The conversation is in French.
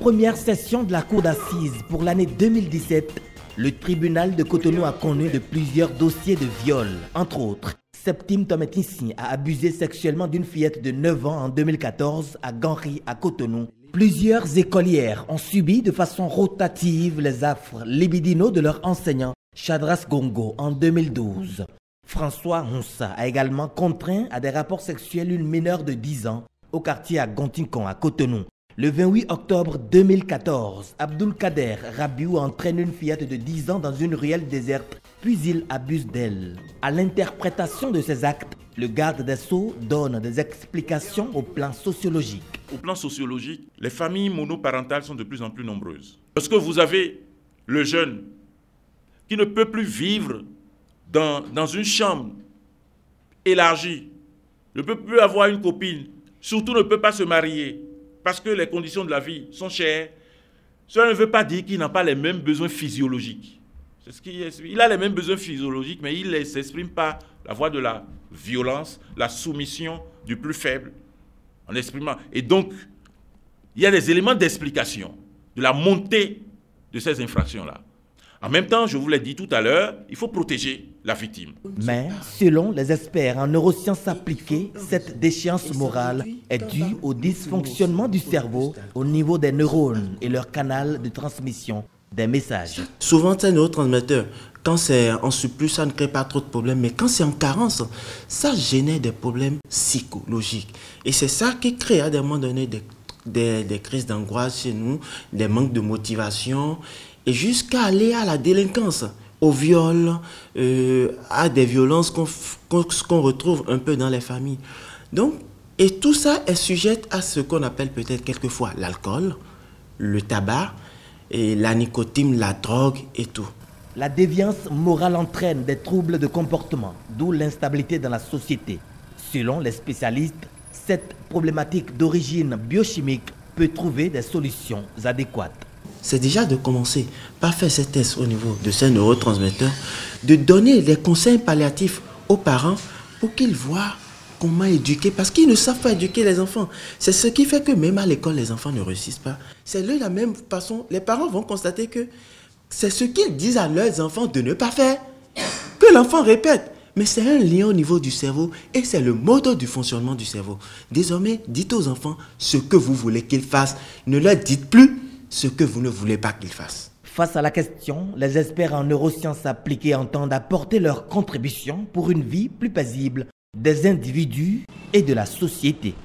première session de la Cour d'assises pour l'année 2017, le tribunal de Cotonou a connu de plusieurs dossiers de viol. Entre autres, Septime Tometissi a abusé sexuellement d'une fillette de 9 ans en 2014 à Ganri, à Cotonou. Plusieurs écolières ont subi de façon rotative les affres libidinaux de leur enseignant, Chadras Gongo, en 2012. François Honsa a également contraint à des rapports sexuels une mineure de 10 ans au quartier à Gontincon, à Cotonou. Le 28 octobre 2014, Abdul Kader Rabiou entraîne une fillette de 10 ans dans une ruelle déserte, puis il abuse d'elle. À l'interprétation de ces actes, le garde des Sceaux donne des explications au plan sociologique. Au plan sociologique, les familles monoparentales sont de plus en plus nombreuses. Parce que vous avez le jeune qui ne peut plus vivre dans une chambre élargie, ne peut plus avoir une copine, surtout ne peut pas se marier parce que les conditions de la vie sont chères. Cela ne veut pas dire qu'il n'a pas les mêmes besoins physiologiques. Il a les mêmes besoins physiologiques, mais il ne s'exprime pas la voie de la violence, la soumission du plus faible en exprimant. Et donc, il y a des éléments d'explication de la montée de ces infractions-là. En même temps, je vous l'ai dit tout à l'heure, il faut protéger la victime. Mais, selon les experts en neurosciences appliquées, cette déchéance morale est due au dysfonctionnement du cerveau au niveau des neurones et leur canal de transmission des messages. Souvent, c'est neurotransmetteurs. Quand c'est en surplus, ça ne crée pas trop de problèmes. Mais quand c'est en carence, ça génère des problèmes psychologiques. Et c'est ça qui crée à des moments donnés des crises d'angoisse chez nous, des manques de motivation, et jusqu'à aller à la délinquance, au viol, à des violences qu'on retrouve un peu dans les familles. Donc, et tout ça est sujet à ce qu'on appelle peut-être quelquefois l'alcool, le tabac, et la nicotine, la drogue et tout. La déviance morale entraîne des troubles de comportement, d'où l'instabilité dans la société. Selon les spécialistes, cette problématique d'origine biochimique peut trouver des solutions adéquates. C'est déjà de commencer par faire ces tests au niveau de ces neurotransmetteurs, de donner des conseils palliatifs aux parents pour qu'ils voient comment éduquer, parce qu'ils ne savent pas éduquer les enfants. C'est ce qui fait que même à l'école, les enfants ne réussissent pas. C'est de la même façon, les parents vont constater que c'est ce qu'ils disent à leurs enfants de ne pas faire, que l'enfant répète. Mais c'est un lien au niveau du cerveau et c'est le mode du fonctionnement du cerveau. Désormais, dites aux enfants ce que vous voulez qu'ils fassent. Ne leur dites plus ce que vous ne voulez pas qu'ils fassent. Face à la question, les experts en neurosciences appliquées entendent apporter leur contribution pour une vie plus paisible des individus et de la société.